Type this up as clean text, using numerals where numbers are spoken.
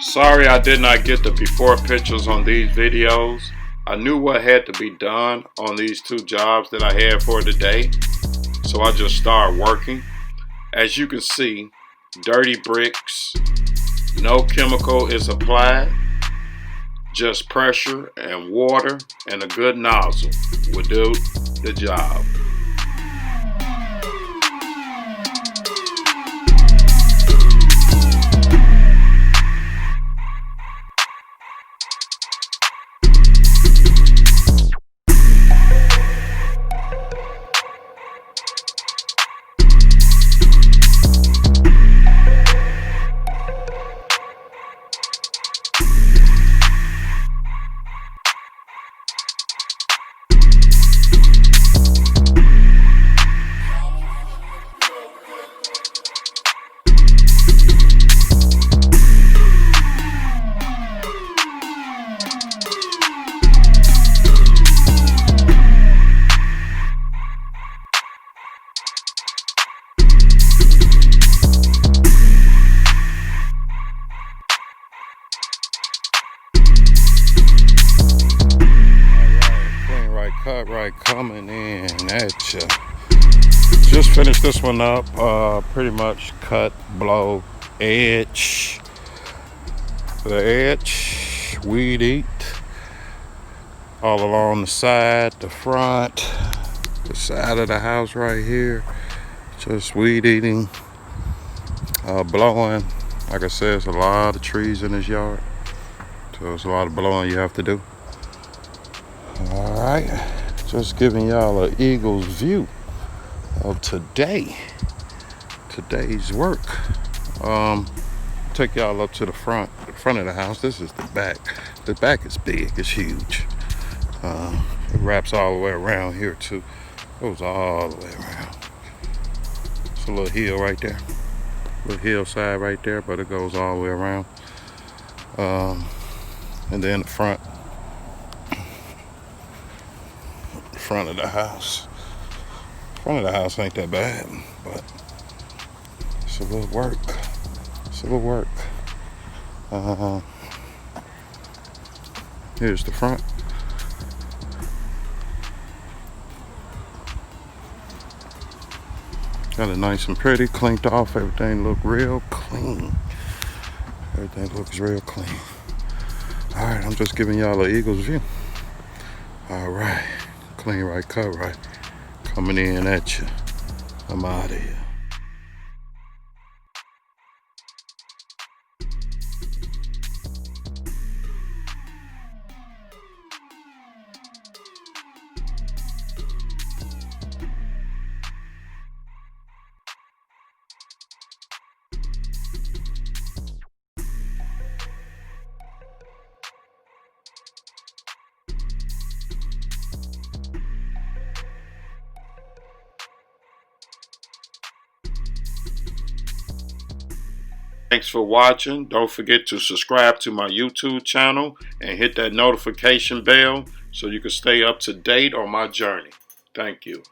Sorry I did not get the before pictures on these videos. I knew what had to be done on these two jobs that I had for today, so I just started working. As you can see, dirty bricks, no chemical is applied, just pressure and water and a good nozzle will do the job. Clean right, cut right, coming in at you. Just finished this one up. Pretty much cut, blow, edge. The edge, weed eat all along the side, the front, the side of the house right here. Just weed eating, blowing. Like I said, there's a lot of trees in this yard, so there's a lot of blowing you have to do. All right, just giving y'all an eagle's view of today's work. Take y'all up to the front of the house. This is the back. The back is big, it's huge. It wraps all the way around here too. Goes all the way around. It's a little hill right there, little hillside right there, but it goes all the way around. And then the front of the house. Front of the house ain't that bad, but it's a little work. It's a little work. Here's the front. Got it nice and pretty, cleaned off. Everything look real clean. Everything looks real clean. All right, I'm just giving y'all an eagle's view. All right, clean right, cut right, coming in at you. I'm out of here. Thanks for watching. Don't forget to subscribe to my YouTube channel and hit that notification bell so you can stay up to date on my journey. Thank you.